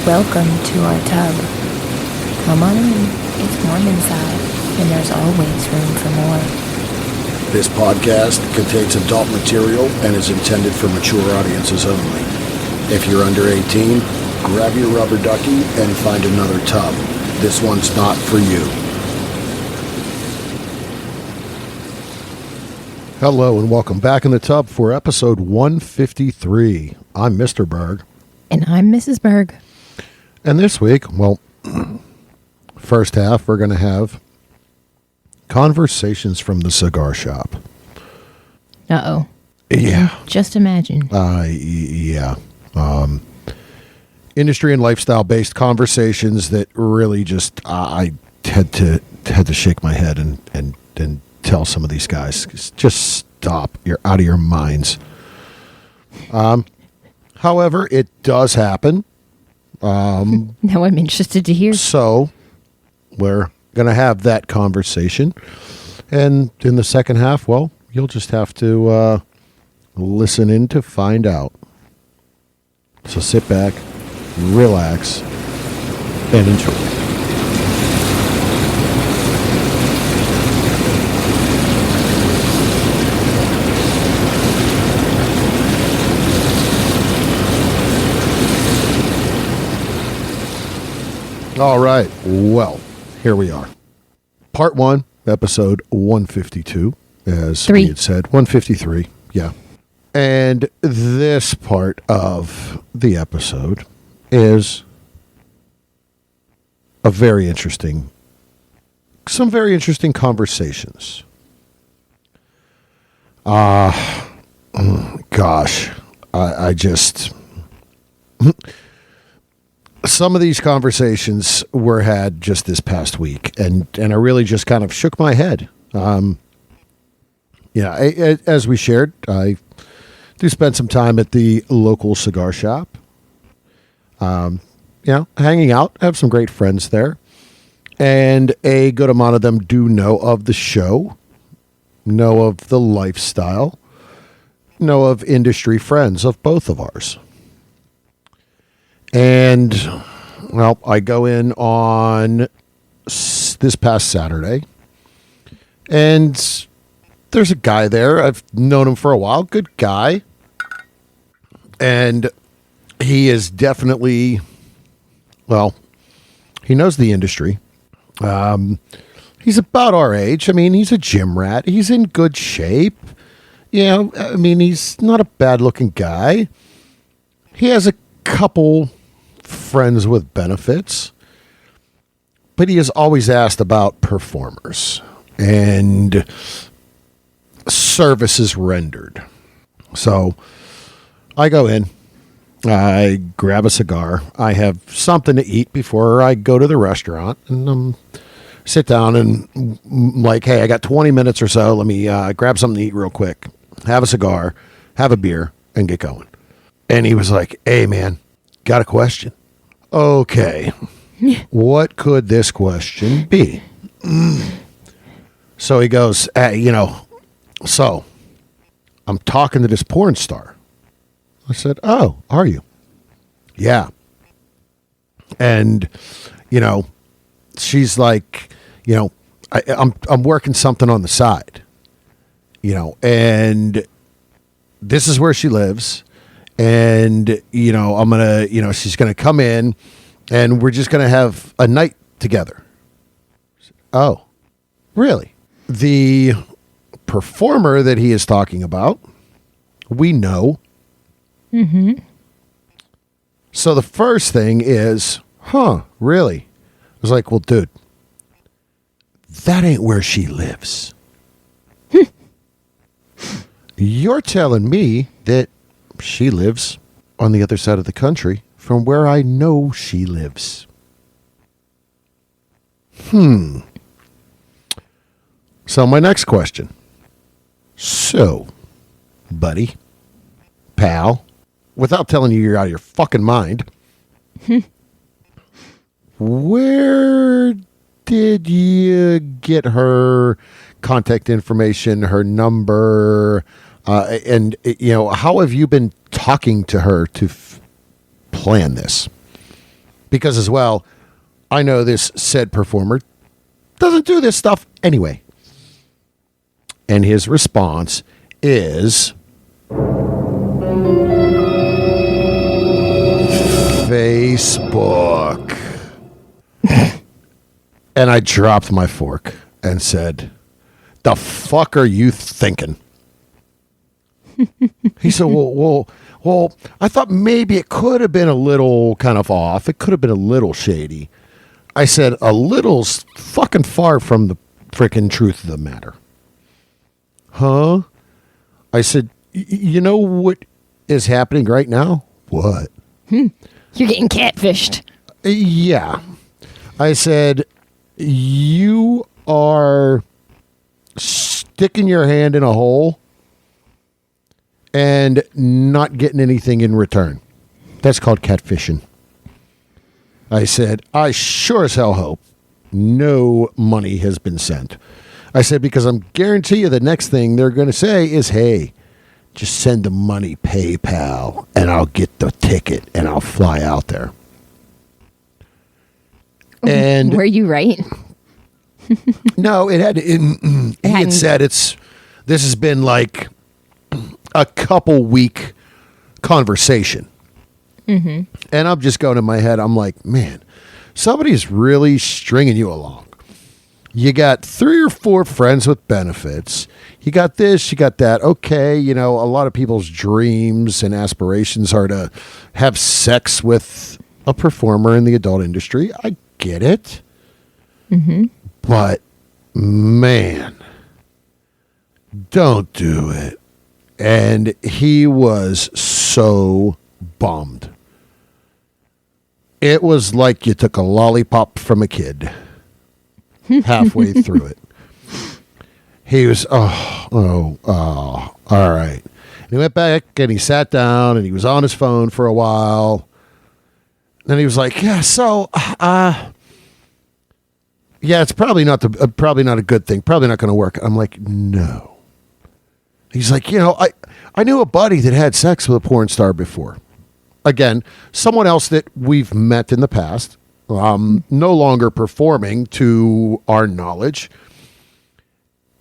Welcome to our tub. Come on in. It's warm inside, and there's always room for more. This podcast contains adult material and is intended for mature audiences only. If you're under 18, grab your rubber ducky and find another tub. This one's not for you. Hello and welcome back in the tub for episode 153. I'm Mr. Berg. And I'm Mrs. Berg. And this week, first half, we're going to have conversations from the cigar shop. Uh-oh. Yeah. Just imagine. Yeah. Industry and lifestyle-based conversations that really just, I had to shake my head and tell some of these guys, just stop. You're out of your minds. However, it does happen. Now I'm interested to hear. So we're going to have that conversation. And in the second half, well, you'll just have to listen in to find out. So sit back, relax, and enjoy. All right. Well, here we are. Part 1, episode 152, as we had said. 153, yeah. And this part of the episode is some very interesting conversations. Gosh, I just... Some of these conversations were had just this past week, and I really just kind of shook my head. As we shared, I do spend some time at the local cigar shop. Hanging out, have some great friends there, and a good amount of them do know of the show, know of the lifestyle, know of industry friends of both of ours. And, well, I go in on this past Saturday, and there's a guy there. I've known him for a while. Good guy. And he is definitely, he knows the industry. He's about our age. I mean, he's a gym rat. He's in good shape. He's not a bad-looking guy. He has a couple friends with benefits, but he has always asked about performers and services rendered. So I go in, I grab a cigar, I have something to eat before I go to the restaurant, and sit down and like, hey, I got 20 minutes or so. Let me grab something to eat real quick, have a cigar, have a beer, and get going. And he was like, hey, man, got a question. Okay. What could this question be? So he goes, so I'm talking to this porn star. I said, oh, are you? Yeah. And, she's like, I'm working something on the side, and this is where she lives. And, I'm going to, she's going to come in and we're just going to have a night together. Oh, really? The performer that he is talking about, we know. Mm-hmm. So the first thing is, really? I was like, well, dude, that ain't where she lives. You're telling me that she lives on the other side of the country from where I know she lives. So my next question. So, buddy, pal, without telling you you're out of your fucking mind, where did you get her contact information, her number, and how have you been talking to her to plan this? Because as well, I know this said performer doesn't do this stuff anyway. And his response is Facebook. And I dropped my fork and said, "The fuck are you thinking?" He said, well, I thought maybe it could have been a little kind of off. It could have been a little shady. I said, a little's fucking far from the freaking truth of the matter. Huh? I said, you know what is happening right now? What? You're getting catfished. Yeah. I said, you are sticking your hand in a hole and not getting anything in return. That's called catfishing. I said, I sure as hell hope no money has been sent. I said, because I'm guarantee you the next thing they're going to say is, hey, just send the money PayPal and I'll get the ticket and I'll fly out there. And were you right? No, it had. He had said this has been like a couple week conversation. Mm-hmm. And I'm just going in my head. I'm like, man, somebody's really stringing you along. You got 3 or 4 friends with benefits. You got this, you got that. Okay, you know, a lot of people's dreams and aspirations are to have sex with a performer in the adult industry. I get it. Mm-hmm. But, man, don't do it. And he was so bummed. It was like you took a lollipop from a kid halfway through it. He was, all right. And he went back and he sat down and he was on his phone for a while. Then he was like, yeah, so, yeah, it's probably not a good thing. Probably not going to work. I'm like, no. He's like, you know, I knew a buddy that had sex with a porn star before. Again, someone else that we've met in the past, no longer performing to our knowledge.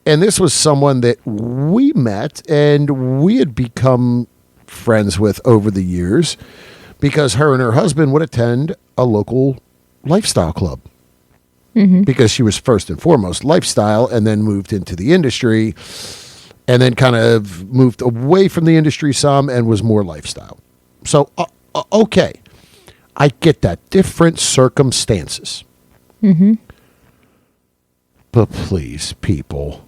And this was someone that we met and we had become friends with over the years because her and her husband would attend a local lifestyle club. Mm-hmm. Because she was first and foremost lifestyle and then moved into the industry and then kind of moved away from the industry some and was more lifestyle. So, okay, I get that. Different circumstances. Mm-hmm. But please, people,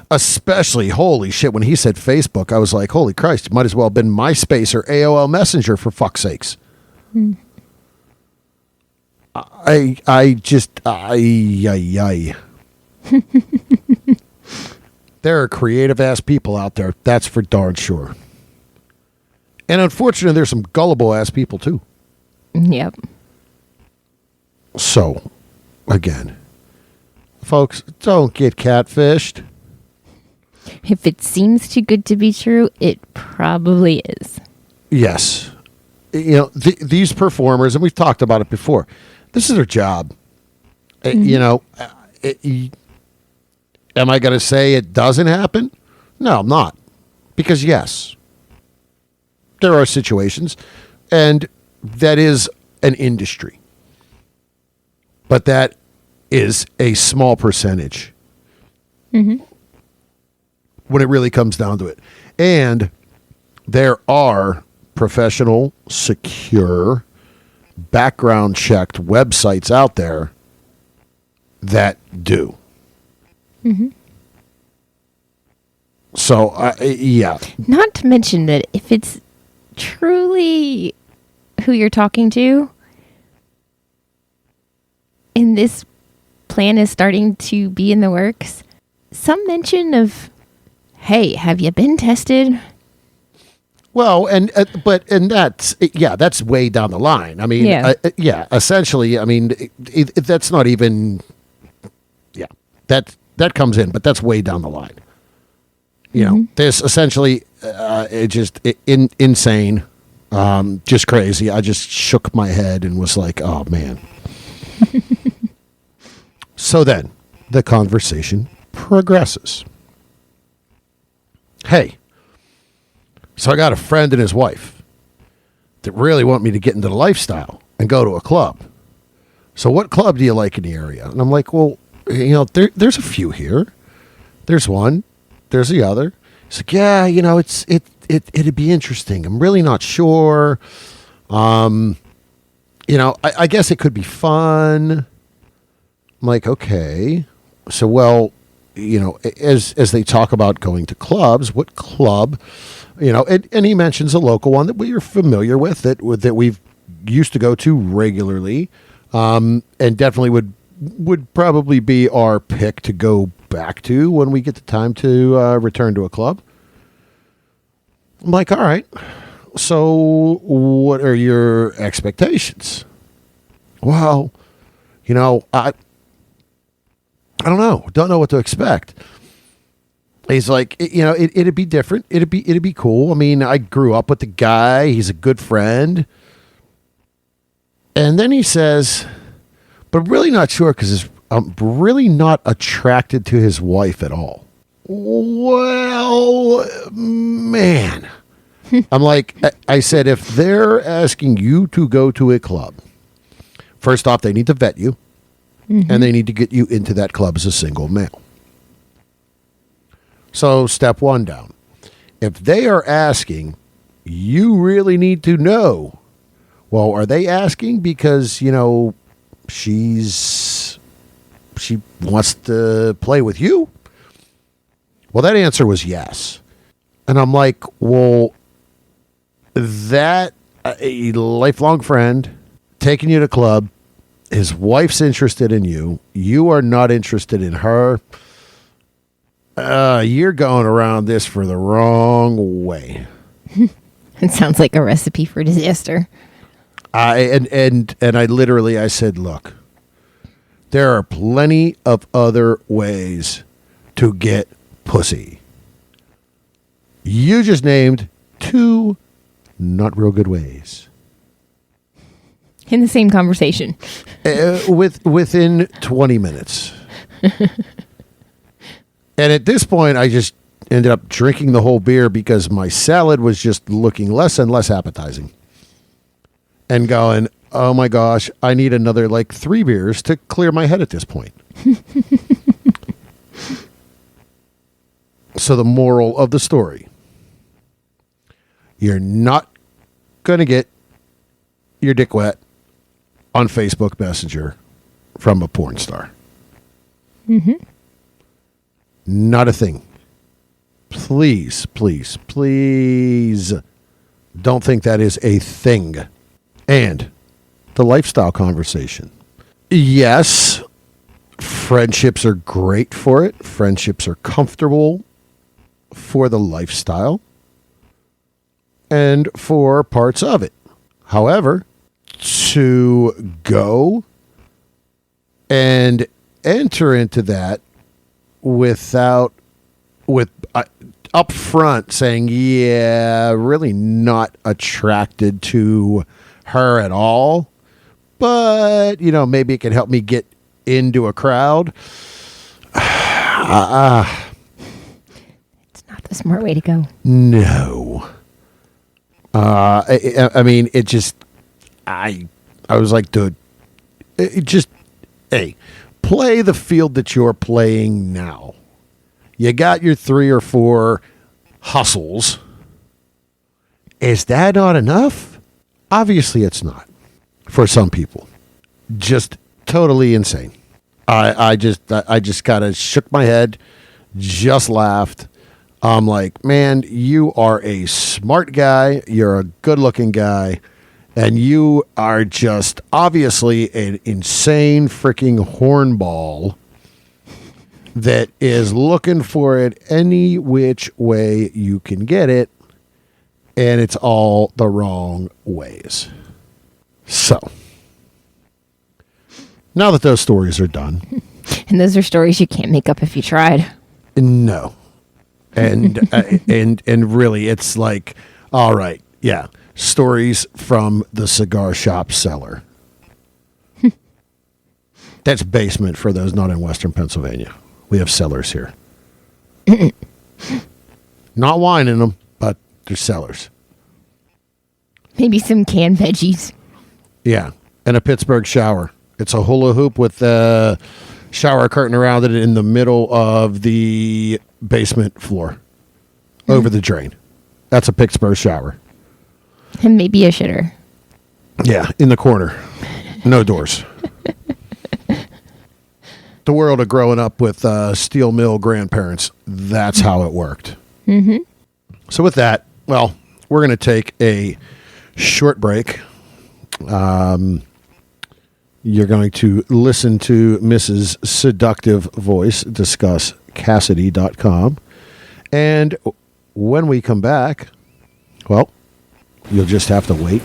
especially, holy shit, when he said Facebook, I was like, holy Christ, it might as well have been MySpace or AOL Messenger, for fuck's sakes. Mm. There are creative ass people out there. That's for darn sure. And unfortunately, there's some gullible ass people too. Yep. So, again, folks, don't get catfished. If it seems too good to be true, it probably is. Yes. You know, these performers, and we've talked about it before, this is their job. Mm-hmm. You know, am I going to say it doesn't happen? No, I'm not. Because, yes, there are situations, and that is an industry. But that is a small percentage. Mm-hmm. When it really comes down to it. And there are professional, secure, background checked websites out there that do. Mm-hmm. So, yeah. Not to mention that if it's truly who you're talking to, and this plan is starting to be in the works, some mention of, hey, have you been tested? Well, that's way down the line. I mean, essentially, I mean, that's not even, that comes in, but that's way down the line. You know, this essentially, insane. Just crazy. I just shook my head and was like, oh, man. So then the conversation progresses. Hey, so I got a friend and his wife that really want me to get into the lifestyle and go to a club. So what club do you like in the area? And I'm like, well, there's a few here. There's one. There's the other. He's like, yeah, it'd be interesting. I'm really not sure. I guess it could be fun. I'm like, okay. So, well, as they talk about going to clubs, what club, and he mentions a local one that we are familiar with that we've used to go to regularly, and definitely would probably be our pick to go back to when we get the time to return to a club. I'm like, all right, so what are your expectations? Well, I don't know. Don't know what to expect. He's like, it'd be different. It'd be cool. I mean, I grew up with the guy. He's a good friend. And then he says, but I'm really not sure because I'm really not attracted to his wife at all. Well, man. I'm like, I said, if they're asking you to go to a club, first off, they need to vet you. Mm-hmm. And they need to get you into that club as a single male. So step one down. If they are asking, you really need to know. Well, are they asking because, she wants to play with you? Well, that answer was yes. And I'm like, well, that a lifelong friend taking you to club, his wife's interested in you. You are not interested in her. You're going around this for the wrong way. It sounds like a recipe for disaster. I said, look, there are plenty of other ways to get pussy. You just named 2 not real good ways. In the same conversation. Within 20 minutes. And at this point, I just ended up drinking the whole beer because my salad was just looking less and less appetizing. And going, oh my gosh, I need another 3 beers to clear my head at this point. So the moral of the story. You're not going to get your dick wet on Facebook Messenger from a porn star. Mm-hmm. Not a thing. Please, please, please don't think that is a thing. And the lifestyle conversation. Yes, friendships are great for it. Friendships are comfortable for the lifestyle and for parts of it. However, to go and enter into that with up front saying, yeah, really not attracted to her at all, but maybe it can help me get into a crowd. It's not the smart way to go. No. I mean, it just, I was like, dude, play the field that you're playing now. You got your 3 or 4 hustles. Is that not enough? Obviously it's not for some people. Just totally insane. I just kind of shook my head, just laughed. I'm like, man, you are a smart guy. You're a good looking guy. And you are just obviously an insane freaking hornball that is looking for it any which way you can get it. And it's all the wrong ways. So, now that those stories are done. And those are stories you can't make up if you tried. No. And and really, it's like, all right, yeah. stories from the cigar shop cellar. That's basement for those not in Western Pennsylvania. We have cellars here. Not wine in them, but they're cellars. Maybe some canned veggies. Yeah, and a Pittsburgh shower. It's a hula hoop with a shower curtain around it in the middle of the basement floor, over the drain. That's a Pittsburgh shower. And maybe a shitter. Yeah, in the corner. No doors. The world of growing up with steel mill grandparents, that's how it worked. Mm-hmm. So with that, well, we're going to take a short break. You're going to listen to Mrs. Seductive Voice discuss Cassidy.com. And when we come back, well, you'll just have to wait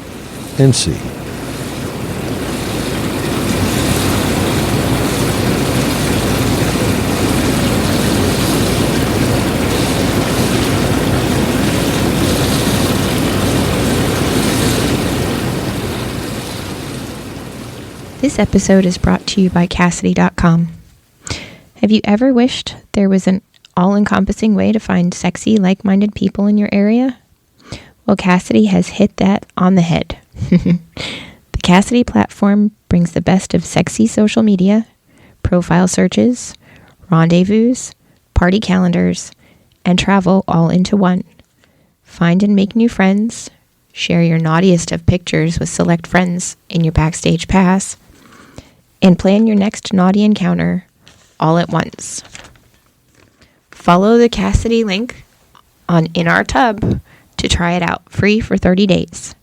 and see. This episode is brought to you by Cassidy.com. Have you ever wished there was an all-encompassing way to find sexy, like-minded people in your area? Well, Cassidy has hit that on the head. The Cassidy platform brings the best of sexy social media, profile searches, rendezvous, party calendars, and travel all into one. Find and make new friends, share your naughtiest of pictures with select friends in your Backstage Pass, and plan your next naughty encounter all at once. Follow the Cassidy link in our tub to try it out free for 30 days.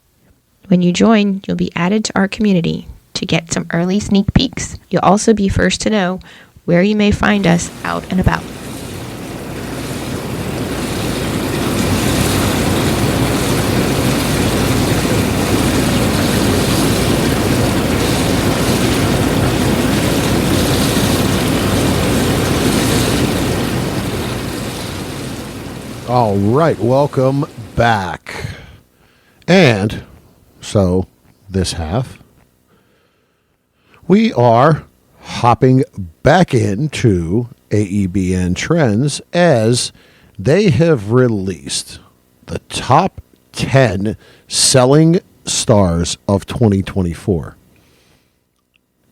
When you join, you'll be added to our community to get some early sneak peeks. You'll also be first to know where you may find us out and about. All right, welcome back. And so this half, we are hopping back into AEBN Trends as they have released the top 10 selling stars of 2024.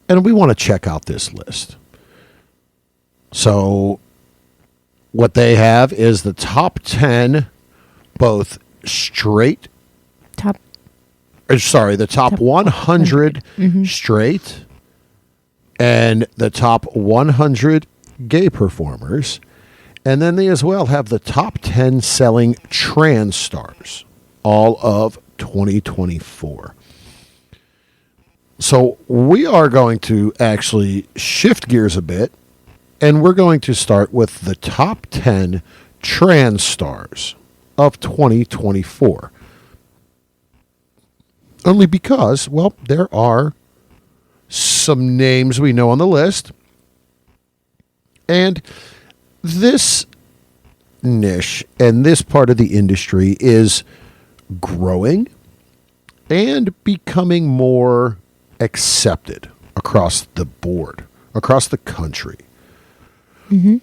And we want to check out this list. So what they have is the top 10, both straight. The top 100 straight and the top 100 gay performers. And then they as well have the top 10 selling trans stars, all of 2024. So we are going to actually shift gears a bit. And we're going to start with the top 10 trans stars of 2024. Only because, well, there are some names we know on the list. And this niche and this part of the industry is growing and becoming more accepted across the board, across the country. Mm-hmm.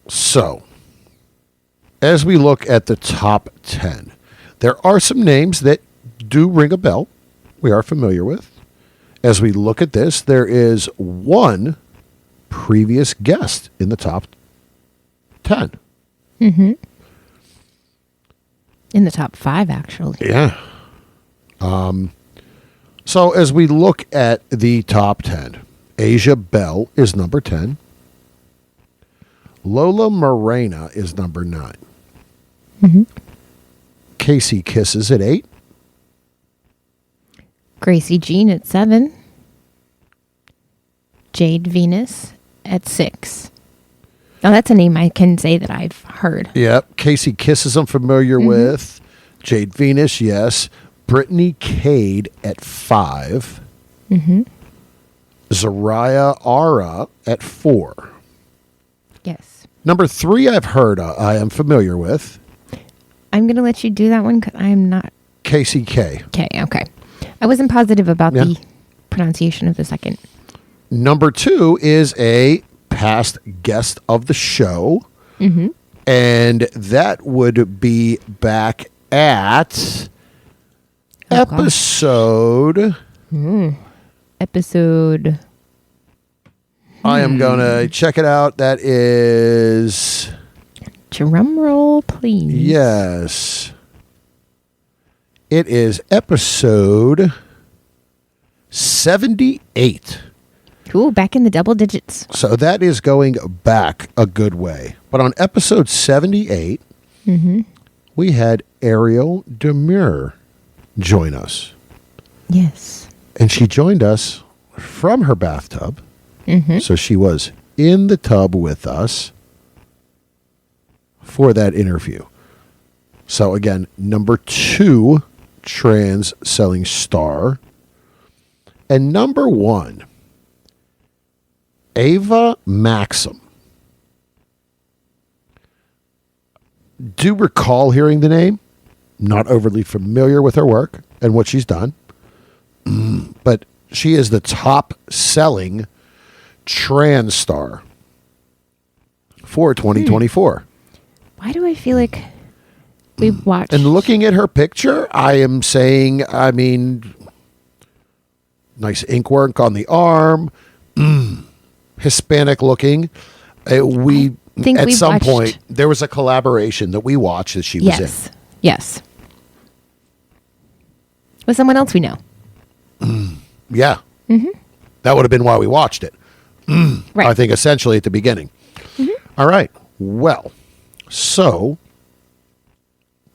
So, as we look at the top 10, there are some names that do ring a bell we are familiar with. As we look at this, there is one previous guest in the top 10. Mm-hmm. In the top 5, actually. Yeah. So as we look at the top 10, Asia Bell is number 10. Lola Morena is number 9. Mm-hmm. Casey Kisses at 8. Gracie Jean at 7. Jade Venus at 6. Now that's a name I can say that I've heard. Yep. Casey Kisses I'm familiar with. Jade Venus, yes. Brittany Cade at 5. Mm-hmm. Zariah Ara at 4. Yes. Number 3 I've heard of, I am familiar with. I'm going to let you do that one because I am not. KCK. Okay. I wasn't positive about Yeah. the pronunciation of the second. Number 2 is a past guest of the show. Mm-hmm. And that would be back at episode. Episode. I am going to check it out. That is. Drum roll, please. Yes. It is episode 78. Ooh, back in the double digits. So that is going back a good way. But on episode 78, we had Ariel Demure join us. Yes. And she joined us from her bathtub. So she was in the tub with us for that interview. So again, number 2 trans selling star. And number 1, Ava Maxim. Do recall hearing the name. Not overly familiar with her work and what she's done. But she is the top selling trans star for 2024. Why do I feel like we watched... And looking at her picture, I am saying, I mean, nice ink work on the arm. Hispanic looking. We think at we some watched- point there was a collaboration that we watched that she was in. Yes. With someone else we know. Yeah. That would have been why we watched it. Right. I think essentially at the beginning. All right. Well, so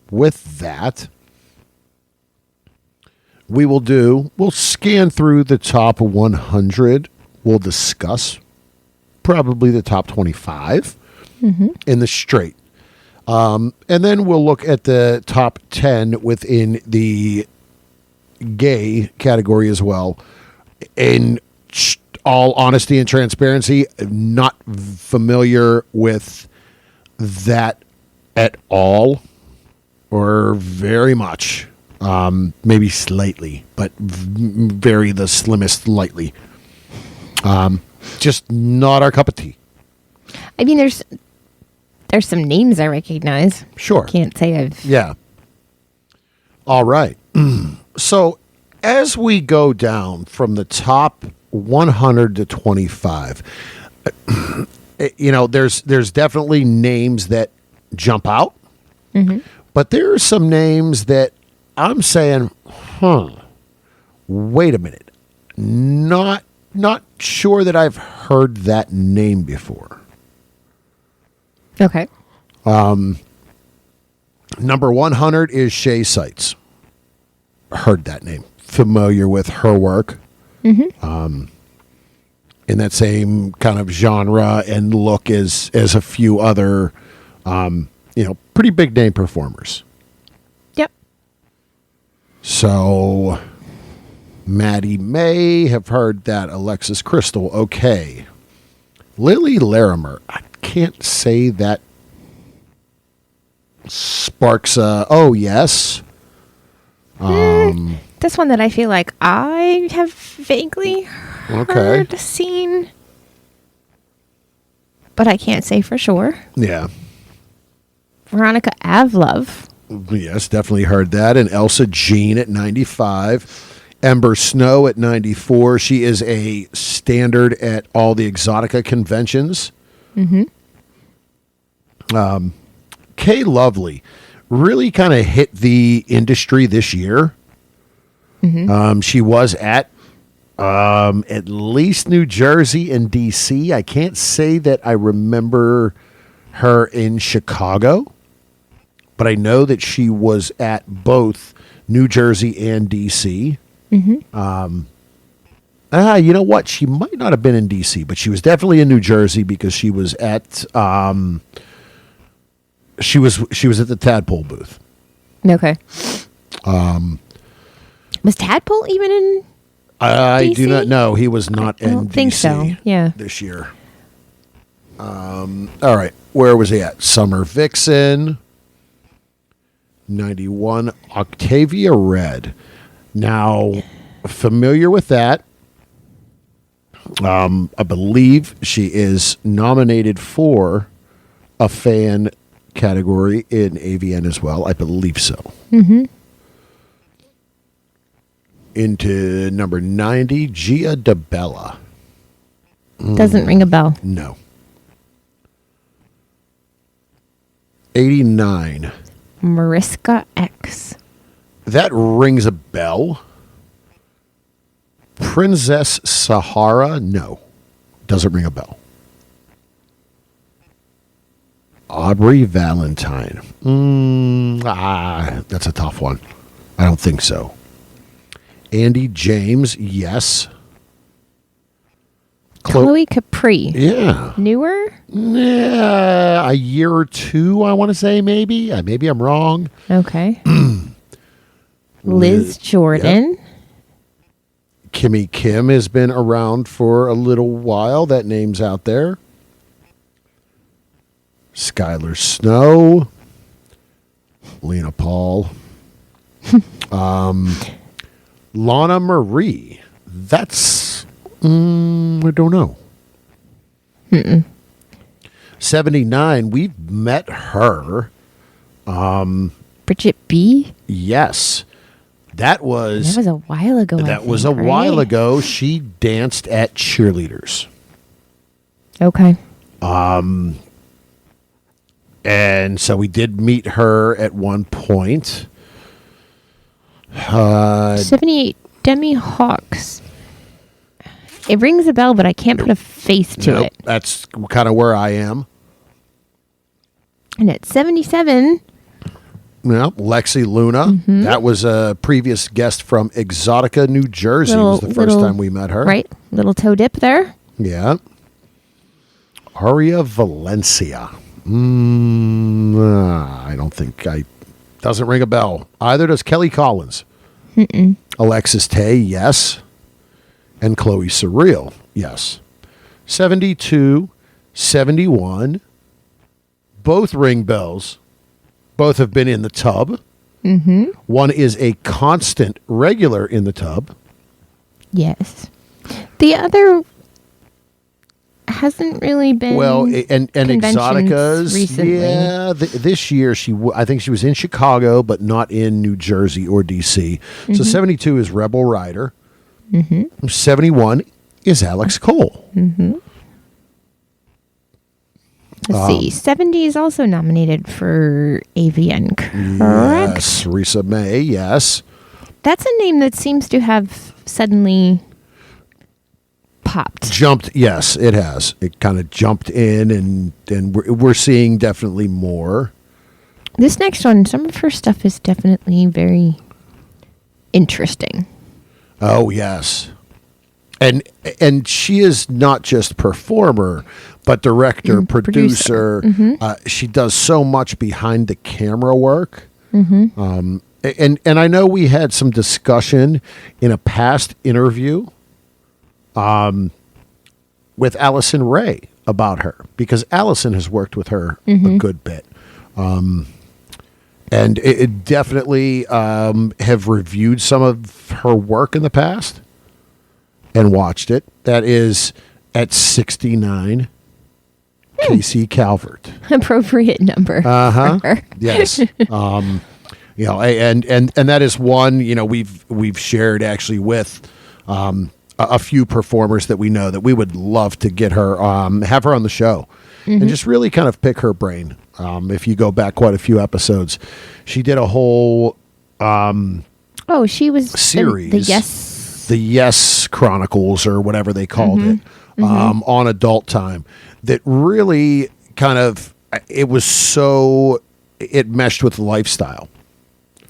with that, we'll scan through the top 100. We'll discuss probably the top 25 in the straight. And then we'll look at the top 10 within the gay category as well. In all honesty and transparency, not familiar with that at all or very much. Maybe slightly, but very the slimmest lightly. Just not our cup of tea. I mean, there's some names I recognize. Sure. Can't say I've... Yeah. All right. So as we go down from the top 100 to 25, there's definitely names that jump out, but there are some names that I'm saying, wait a minute. Not sure that I've heard that name before. Okay. Number 100 is Shay Sites. Heard that name. Familiar with her work. In that same kind of genre and look as a few other, pretty big name performers. Yep. So, Maddie May, have heard that. Alexis Crystal, okay. Lily Larimer, I can't say that sparks oh, yes. That's one that I feel like I have vaguely heard, seen, but I can't say for sure. Yeah. Veronica Avlov. Yes, definitely heard that. And Elsa Jean at 95. Ember Snow at 94. She is a standard at all the Exotica conventions. Kay Lovely really kind of hit the industry this year. She was at least New Jersey and DC. I can't say that I remember her in Chicago, but I know that she was at both New Jersey and DC. You know what? She might not have been in DC, but she was definitely in New Jersey because she was at she was at the Tadpole booth. Okay. Was Tadpole even in I DC? do not know. He was not I in don't DC think so. Yeah. this year. All right. Where was he at? Summer Vixen. 91, Octavia Red. Now, familiar with that. I believe she is nominated for a fan category in AVN as well. I believe so. Mm-hmm. Into number 90, Gia DeBella. Doesn't ring a bell. No. 89. Mariska X. That rings a bell. Princess Sahara? No. Doesn't ring a bell. Aubrey Valentine. That's a tough one. I don't think so. Andy James, yes. Chloe Capri. Yeah. Newer? Yeah, a year or two, I want to say, maybe. Maybe I'm wrong. Okay. Liz Jordan. Yep. Kimmy Kim has been around for a little while. That name's out there. Skylar Snow. Lena Paul. Lana Marie. That's... I don't know. 79. We've met her. Bridget B. Yes. That was a while ago. That was a while ago. She danced at cheerleaders. Okay. And so we did meet her at one point. 78. Demi Hawks. It rings a bell, but I can't put a face to it. That's kind of where I am. And at 77. Yeah, Lexi Luna. Mm-hmm. That was a previous guest from Exotica, New Jersey. It was the first time we met her. Right. Little toe dip there. Yeah. Aria Valencia. I don't think doesn't ring a bell. Either does Kelly Collins. Mm-mm. Alexis Tay, yes. And Chloe Surreal, yes. 72, 71. Both ring bells. Both have been in the tub. Mm-hmm. One is a constant regular in the tub. Yes. The other hasn't really been. Well, and Exotica's recently. Yeah, this year I think she was in Chicago, but not in New Jersey or DC. Mm-hmm. So 72 is Rebel Rider. Mm-hmm. 71 is Alex Cole. Mm-hmm. Let's see. 70 is also nominated for AVN, correct? Yes, Risa May, yes. That's a name that seems to have suddenly popped. Jumped, yes, it has. It kind of jumped in, and we're seeing definitely more. This next one, some of her stuff is definitely very interesting. Oh, yes. And she is not just performer, but director, producer. Mm-hmm. She does so much behind the camera work. Mm-hmm. And I know we had some discussion in a past interview with Allison Ray about her, because Allison has worked with her a good bit. And it definitely have reviewed some of her work in the past and watched it. That is at 69, Casey Calvert. Appropriate number. Uh-huh. Yes. And that is one, we've shared actually with a few performers that we know that we would love to get her, have her on the show and just really kind of pick her brain. If you go back quite a few episodes, she did a whole she was series. The Yes Chronicles, or whatever they called it, on Adult Time, that really kind of, it meshed with lifestyle.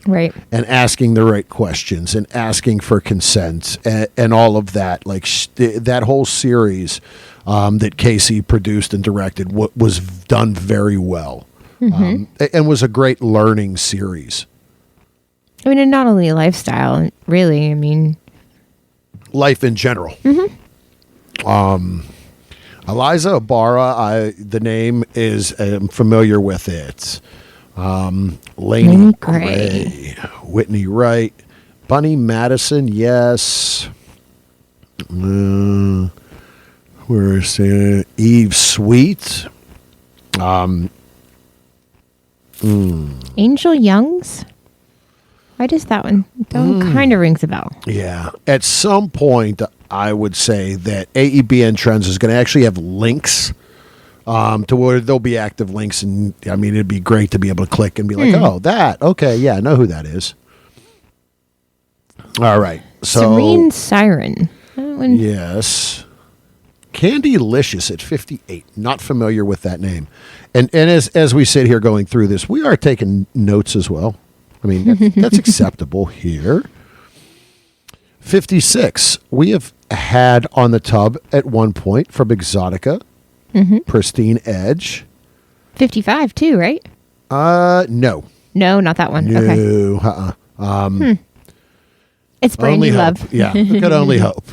Right. And asking the right questions and asking for consent and all of that. Like that whole series that Casey produced and directed was done very well, and was a great learning series. I mean, and not only lifestyle, really, I mean... life in general. Eliza Ibarra, the name is, I'm familiar with it. Lainey Gray. Gray, Whitney Wright, Bunny Madison, yes. Where's Eve Sweet? Angel Youngs? Why does that one kind of rings a bell? Yeah. At some point, I would say that AEBN Trends is going to actually have links to where there'll be active links. And I mean, it'd be great to be able to click and be like, oh, that. Okay. Yeah. I know who that is. All right. So, Serene Siren. That one. yes. Candylicious at 58. Not familiar with that name. And as we sit here going through this, we are taking notes as well. I mean, that's acceptable here. 56. We have had on the tub at one point from Exotica. Pristine Edge. 55 too, right? No. No, not that one. No. Okay. It's Brandy Only Love. hope. Yeah, we could only hope.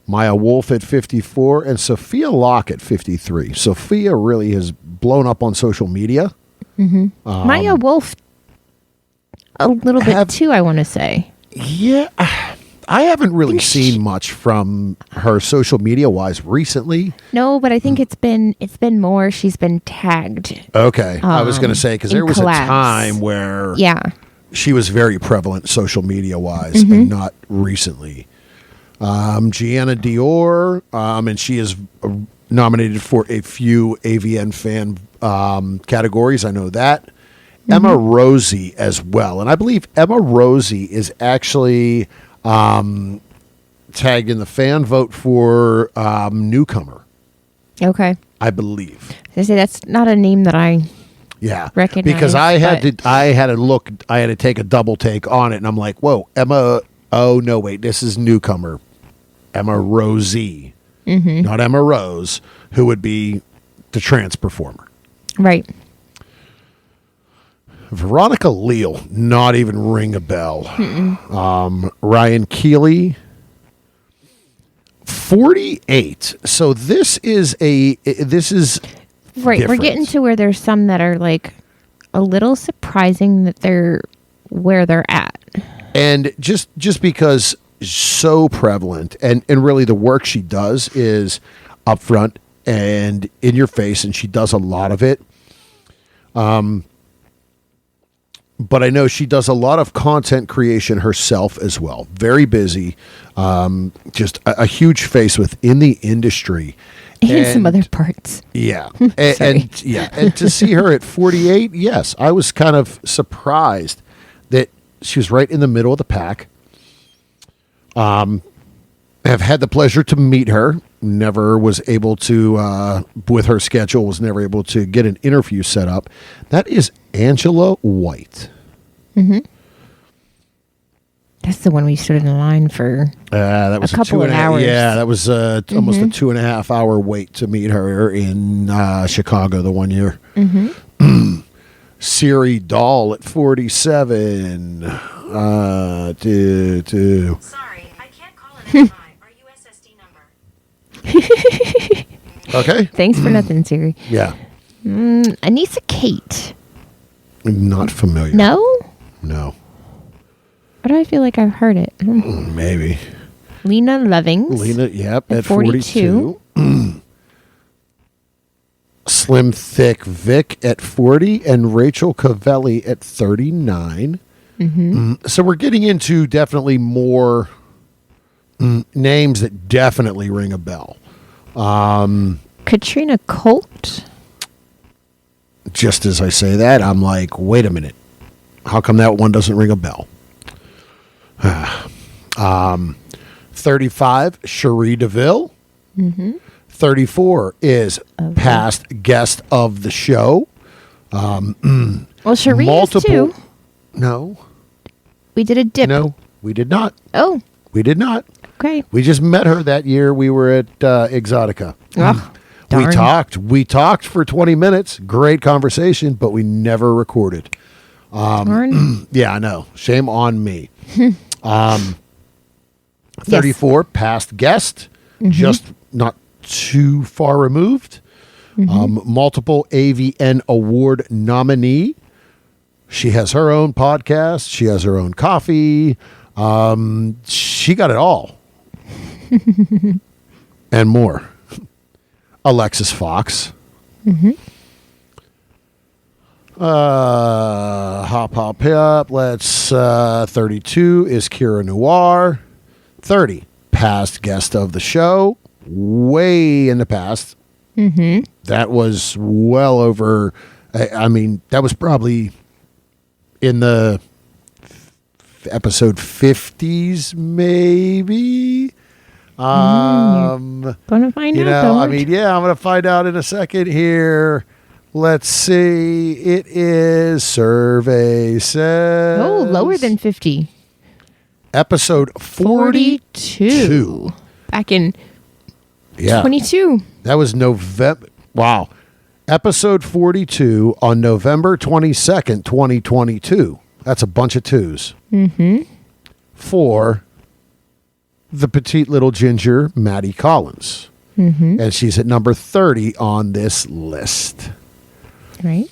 Maya Wolf at 54 and Sophia Locke at 53. Sophia really has blown up on social media. Maya Wolf, a little bit too, I want to say. Yeah, I haven't really seen much from her social media wise recently. No, but I think it's been more. She's been tagged. Okay, I was going to say because in there was collabs. a time where she was very prevalent social media wise, and not recently. Gianna Dior, and she is nominated for a few AVN fan categories. I know that. Emma Rosie as well. And I believe Emma Rosie is actually tagged in the fan vote for newcomer. Okay. I believe. I say that's not a name that I recognize. Because I had to take a double take on it, and I'm like, whoa, Emma. Oh no, wait, this is newcomer. Emma Rosie, not Emma Rose, who would be the trance performer. Right. Veronica Leal, not even ring a bell. Ryan Keeley, 48. So this is right. different. We're getting to where there's some that are like a little surprising that they're where they're at. And just because so prevalent and really the work she does is upfront and in your face, and she does a lot of it. But I know she does a lot of content creation herself as well. Very busy. Just a huge face within the industry. And some other parts. Yeah. and to see her at 48, yes, I was kind of surprised that she was right in the middle of the pack. Have had the pleasure to meet her. Never was able to, with her schedule, was never able to get an interview set up. That is Angela White. That's the one we stood in line for that was a couple of hours. Yeah, that was almost a 2.5 hour wait to meet her in Chicago the one year. Siri Dahl at 47. Sorry, I can't call it MI. Our USSD number. Okay. Thanks for nothing, Siri. Yeah. Anissa Kate. Not familiar. No? No. Why do I feel like I've heard it? Maybe. Lena Lovings. Yep, at 42. Slim Thick Vic at 40 and Rachel Cavelli at 39. So we're getting into definitely more names that definitely ring a bell. Katrina Colt. Just as I say that, I'm like, wait a minute. How come that one doesn't ring a bell? 35, Cherie DeVille. 34 is past guest of the show. Well, Cherie is too. No. We did a dip. No, we did not. Oh, We did not. okay. We just met her that year. We were at Exotica. Oh, We darn. talked. We talked for 20 minutes. Great conversation, but we never recorded. Darn. Yeah, I know. Shame on me. 34, past guest, just not too far removed. multiple AVN award nominee. She has her own podcast. She has her own coffee. She got it all. And more. Alexis Fox. Hop. Let's 32 is Kira Noir. 30, past guest of the show. Way in the past. That was well over. I mean, that was probably in the episode 50s, maybe. Gonna find out. I mean, yeah, I'm gonna find out in a second here. Let's see. It is survey says. Oh, lower than 50. Episode 42. Back in Yeah. 22. That was November. Wow. Episode 42 on November 22nd, 2022. That's a bunch of twos. For the petite little ginger, Maddie Collins. And she's at number 30 on this list. Right.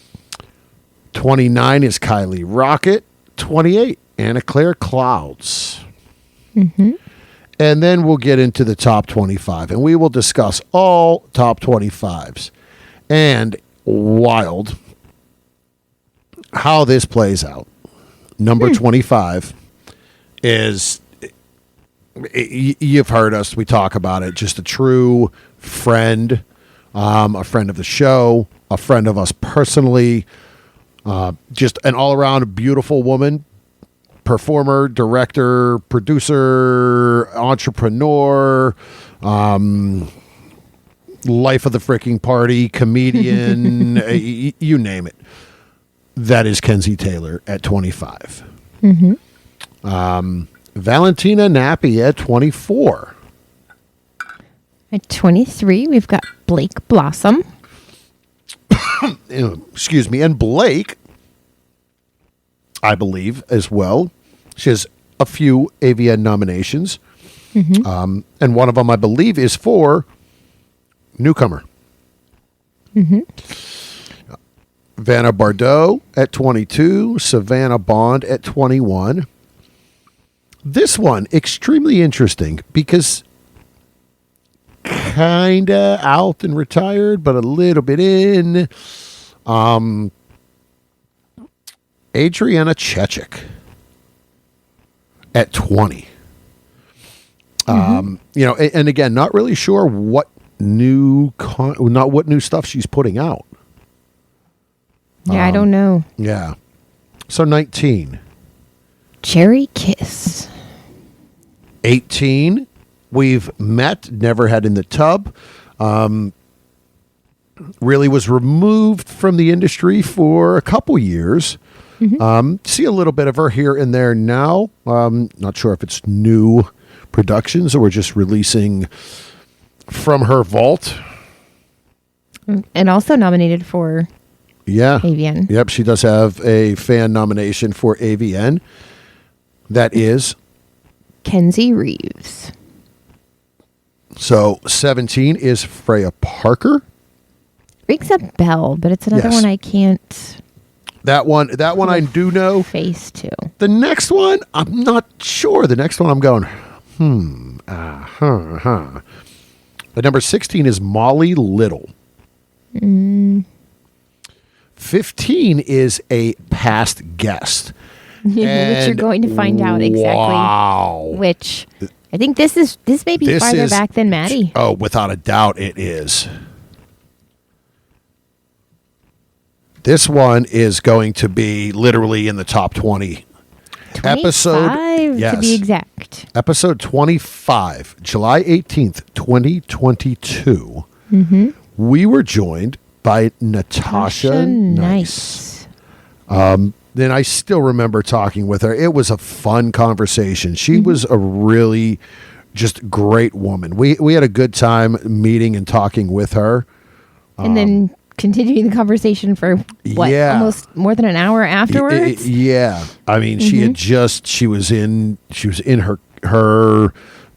29 is Kylie Rocket. 28, Anna Claire Clouds. And then we'll get into the top 25, and we will discuss all top 25s. And wild how this plays out. Number 25 is, you've heard us, we talk about it, just a true friend, a friend of the show, a friend of us personally, just an all-around beautiful woman, performer, director, producer, entrepreneur, life of the freaking party, comedian, you name it. That is Kenzie Taylor at 25. Valentina Nappi at 24. At 23, we've got Blake Blossom. Excuse me. And Blake, I believe, as well. She has a few AVN nominations. And one of them, I believe, is for newcomer. Vanna Bardot at 22. Savannah Bond at 21. This one, extremely interesting because kind of out and retired, but a little bit in. Adriana Chechik at 20. And again, not really sure what new stuff she's putting out. Yeah, I don't know. Yeah. So 19. Cherry Kiss. 18. We've met, never had in the tub. Really was removed from the industry for a couple years. See a little bit of her here and there now. Not sure if it's new productions or we're just releasing from her vault. And also nominated for AVN. Yep, she does have a fan nomination for AVN. That is Kenzie Reeves. So 17 is Freya Parker. Rings a bell, but it's another one I can't. That one I do know. Face to. The next one, I'm not sure. The next one I'm going, The number 16 is Molly Little. 15 is a past guest. Which you're going to find out exactly. Wow. Which I think this may be farther back than Maddie. Oh, without a doubt it is. This one is going to be literally in the top 20. 25 to be exact. Episode 25, July 18th, 2022. We were joined by Natasha Nice. Then I still remember talking with her. It was a fun conversation. She was a really just great woman. We had a good time meeting and talking with her. And then continuing the conversation for almost more than an hour afterwards. I mean, she was in her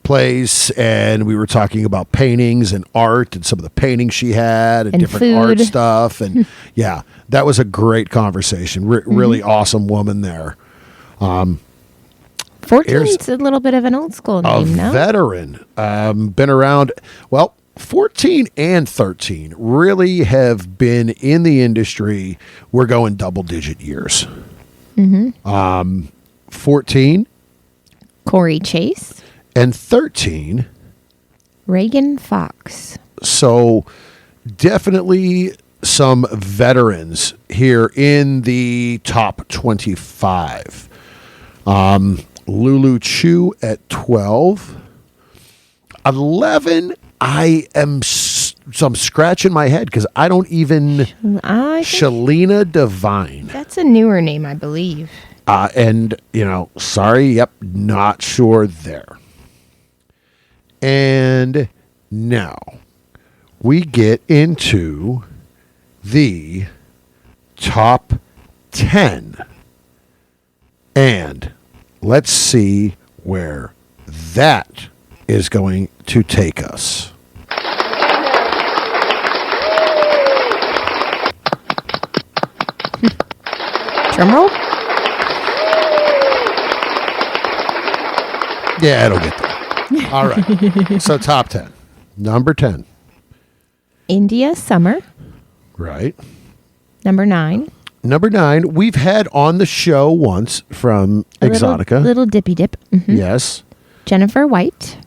place, and we were talking about paintings and art and some of the paintings she had and different food. art stuff. And yeah, that was a great conversation. Really awesome woman there. 14's a little bit of an old school A name, no? veteran. Been around, well, 14 and 13 really have been in the industry. We're going double-digit years. 14 Corey Chase, and 13. Reagan Fox. So definitely some veterans here in the top 25. Lulu Chu at 12. 11, I'm scratching my head because I don't even... I think Shalina Devine. that's a newer name, I believe. And, sorry, yep, not sure there. And now we get into the top 10. And let's see where that is going to take us. Drum roll? Yeah, it'll get there. All right. So top 10. Number 10. India Summer. Right. Number 9. Number 9, we've had on the show once from Exotica. Little dippy dip. Mhm. Yes. Jennifer White.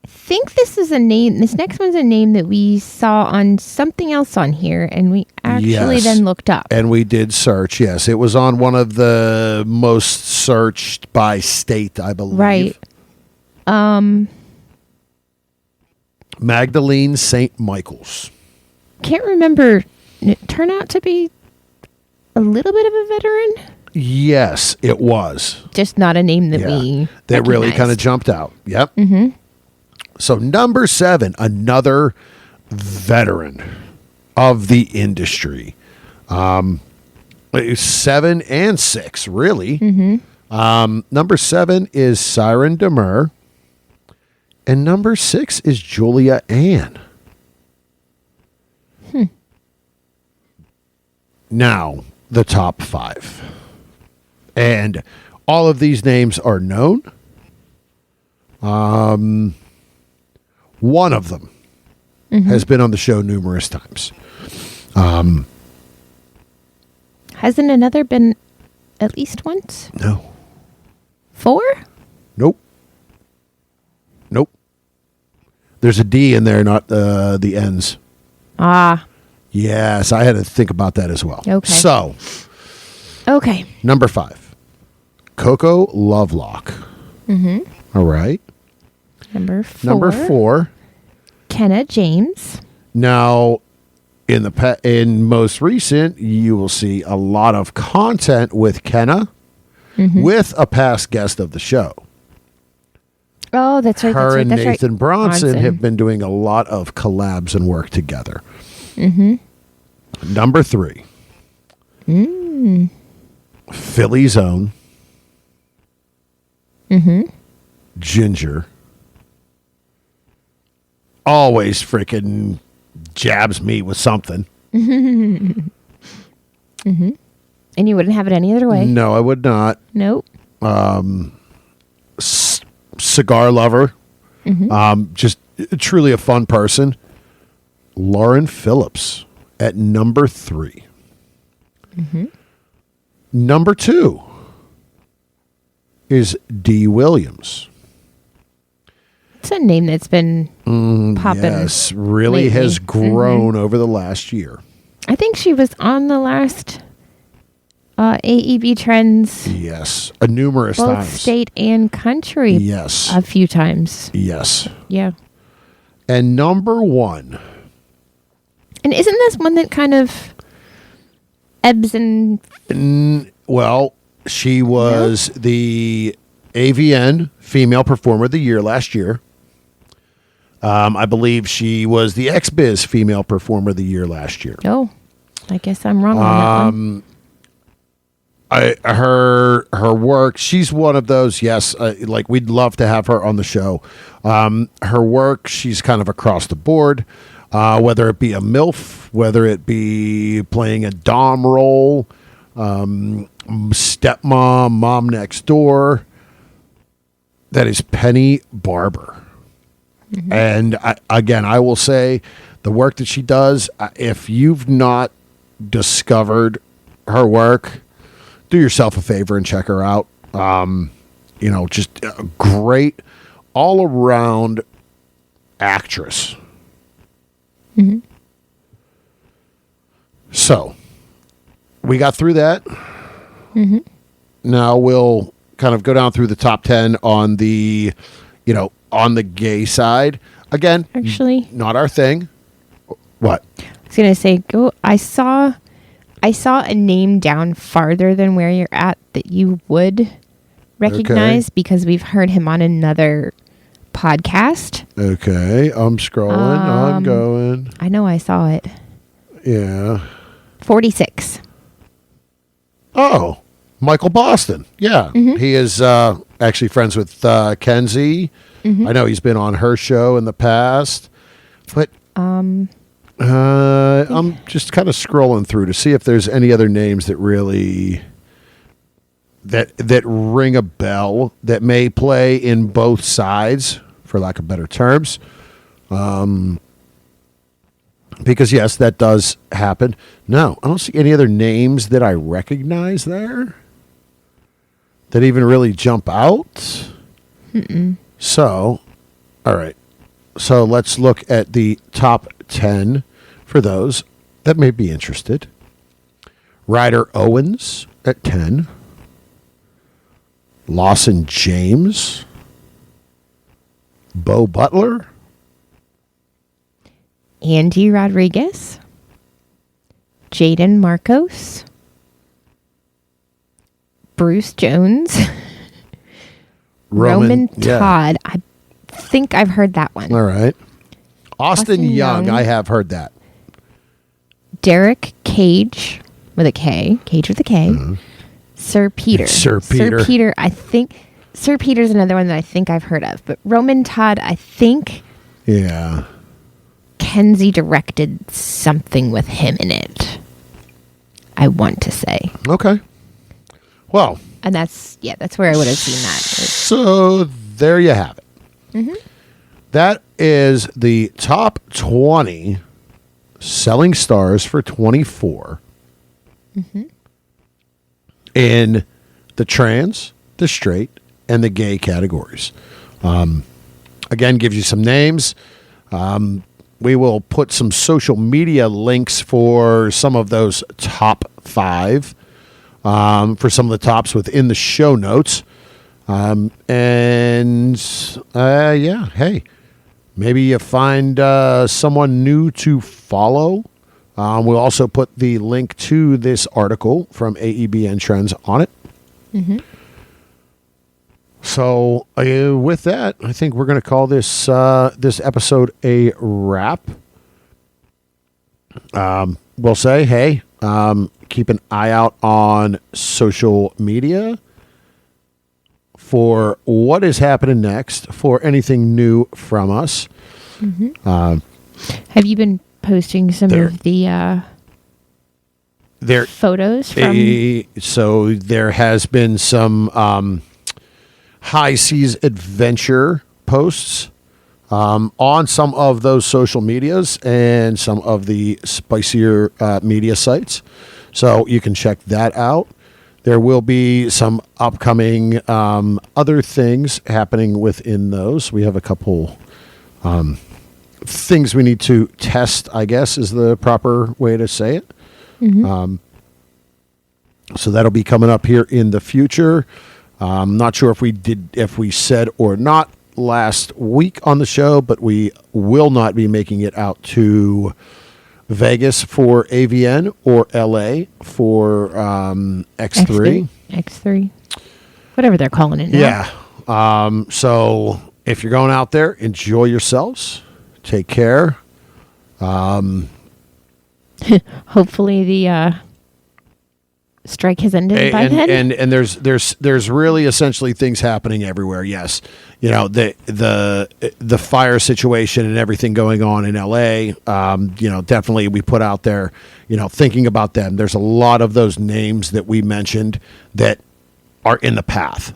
I think this is a name. This next one's a name that we saw on something else on here, and we actually Yes. then looked up. And we did search. Yes. It was on one of the most searched by state, I believe. Right. Magdalene St. Michael's. Can't remember. It turned out to be a little bit of a veteran. Yes, it was. Just not a name that we That really kind of recognized. jumped out. Yep. Mm-hmm. So number 7, another veteran of the industry. 7 and 6, really. Mm-hmm. Number 7 is Siren Demur. And number 6 is Julia Ann. Now, the top 5. And all of these names are known. One of them has been on the show numerous times. Hasn't another been at least once? No. 4? Nope. Nope. There's a D in there, not the N's. Ah, Yes, I had to think about that as well. Okay. So, okay. number 5, Coco Lovelock. Mm-hmm. All right. Number 4. Number 4. Kenna James. Now, in most recent, you will see a lot of content with Kenna, with a past guest of the show. Oh, that's right. Her and that's right. Nathan Bronson have been doing a lot of collabs and work together. Number 3. Philly's own. Ginger. Always freaking jabs me with something. And you wouldn't have it any other way. No, I would not. Nope. Cigar lover. Just truly a fun person. Lauren Phillips at number 3. Number 2 is Dee Williams. It's a name that's been popping. Yes, really lately. has grown over the last year. I think she was on the last AEB Trends, Yes, numerous both times. state and country, Yes, a few times. yes. Yeah. And number 1. And isn't this one that kind of ebbs and... Well, she was the AVN Female Performer of the Year last year. I believe she was the XBiz Female Performer of the Year last year. Oh, I guess I'm wrong on that one. her work. She's one of those. Yes, like we'd love to have her on the show. Her work. She's kind of across the board. Whether it be a MILF, whether it be playing a dom role, stepmom, mom next door. That is Penny Barber. Mm-hmm. And I will say the work that she does, if you've not discovered her work, do yourself a favor and check her out. Just a great all around actress. Mm-hmm. So we got through that. Mm-hmm. Now we'll kind of go down through the top 10 on the, on the gay side. Again, actually, not our thing. What? I was going to say, I saw a name down farther than where you're at that you would recognize because we've heard him on another podcast. Okay. I'm scrolling. I'm going. I know I saw it. Yeah. 46. Oh, Michael Boston. Yeah. Mm-hmm. He is actually friends with Kenzie. Mm-hmm. I know he's been on her show in the past. But I'm just kind of scrolling through to see if there's any other names that really that ring a bell that may play in both sides, for lack of better terms. Because yes, that does happen. No, I don't see any other names that I recognize there that even really jump out. Mm-mm. So, all right. So let's look at the top 10 for those that may be interested. Ryder Owens at 10. Lawson James. Bo Butler. Andy Rodriguez. Jaden Marcos. Bruce Jones. Roman Todd. Yeah. I think I've heard that one. All right. Austin Young, I have heard that. Derek Cage with a K. Cage with a K. Mm-hmm. Sir Peter. Sir Peter. Sir Peter, I think. Sir Peter's another one that I think I've heard of. But Roman Todd, I think. Yeah. Kenzie directed something with him in it. I want to say. Okay. Well. And that's where I would have seen that. So there you have it. Mm-hmm. That is the top 20 selling stars for 24 mm-hmm. in the trans, the straight, and the gay categories. Again, gives you some names. We will put some social media links for some of those top 5, for some of the tops within the show notes. Hey, maybe you find someone new to follow. We'll also put the link to this article from AEBN Trends on it. Mm-hmm. So with that, I think we're going to call this this episode a wrap. We'll say, hey, keep an eye out on social media for what is happening next, for anything new from us. Mm-hmm. Have you been posting some of the photos from? So there has been some high seas adventure posts on some of those social medias and some of the spicier media sites. So you can check that out. There will be some upcoming other things happening within those. We have a couple things we need to test, I guess, is the proper way to say it. Mm-hmm. So that'll be coming up here in the future. I'm not sure if we said or not last week on the show, but we will not be making it out to Vegas for AVN or LA for X3. X3. Whatever they're calling it now. Yeah. So if you're going out there, enjoy yourselves. Take care. Hopefully the strike has ended by then. And there's really essentially things happening everywhere. Yes, you know, the fire situation and everything going on in LA. You know, definitely we put out there, you know, thinking about them. There's a lot of those names that we mentioned that are in the path,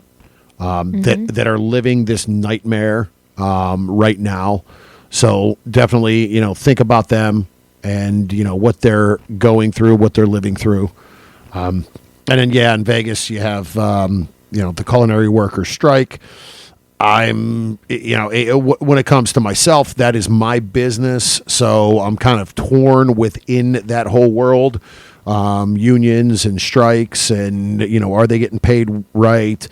that are living this nightmare right now. So definitely, you know, think about them and, you know, what they're going through, what they're living through. And then, yeah, in Vegas, you have, you know, the culinary workers strike. I'm, you know, when it comes to myself, that is my business. So I'm kind of torn within that whole world, unions and strikes and, you know, are they getting paid right?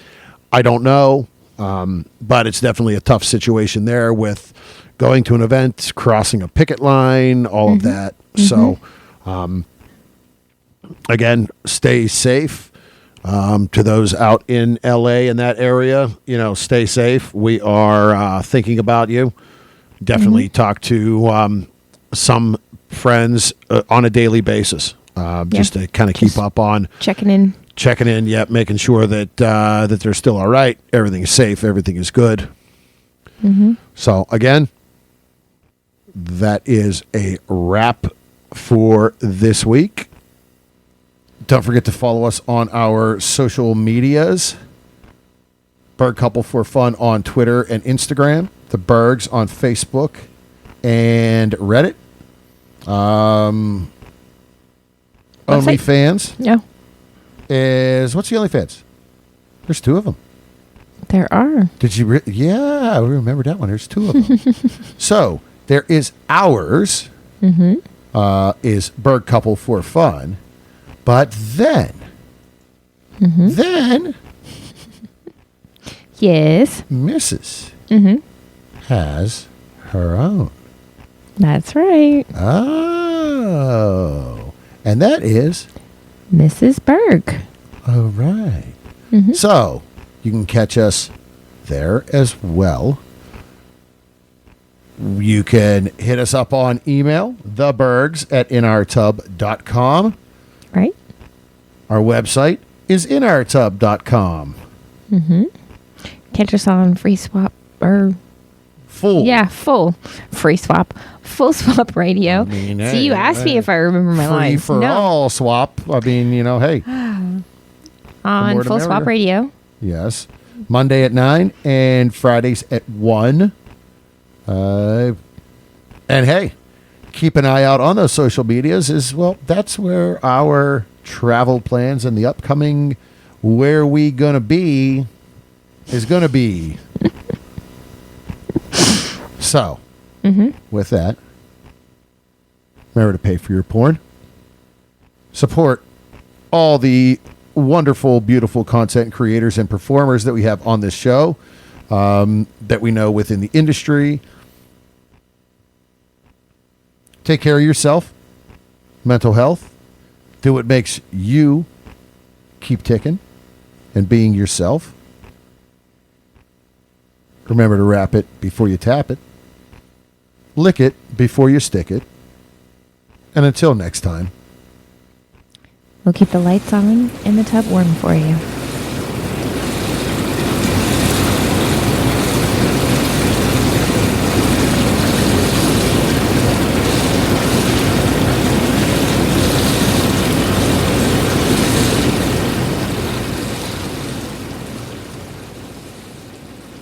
I don't know. But it's definitely a tough situation there with going to an event, crossing a picket line, all of that. So, again, stay safe. To those out in LA in that area, you know, stay safe. We are thinking about you. Definitely talk to some friends on a daily basis, just to kind of keep up on Checking in. Yep, making sure that that they're still all right. Everything is safe. Everything is good. So again, that is a wrap for this week. Don't forget to follow us on our social medias. Berg Couple for Fun on Twitter and Instagram. The Bergs on Facebook and Reddit. OnlyFans Yeah, is... What's the OnlyFans? There's two of them. there are. Did you... yeah, I remember that one. There's two of them. So, there is ours. Is Berg Couple for Fun. But then... Then... Yes. Mrs. has her own. That's right. Oh. And that is... Mrs. Berg. All right. So, you can catch us there as well. You can hit us up on email, thebergs@inourtub.com. Right? Our website is inourtub.com. Catch us on Free Swap or... Full. Yeah, full free swap, full swap radio. I mean, See, you asked me if I remember my Free lines. for all swap. I mean, you know, hey. On more the Full Swap merrier. Radio. Yes. Monday at 9 and Fridays at 1. And hey, keep an eye out on those social medias as well. That's where our travel plans and the upcoming where we gonna be is gonna be. So, with that, remember to pay for your porn. Support all the wonderful, beautiful content creators and performers that we have on this show, that we know within the industry. Take care of yourself, mental health. Do what makes you keep ticking and being yourself. Remember to wrap it before you tap it. Lick it before you stick it. And until next time. We'll keep the lights on and the tub warm for you.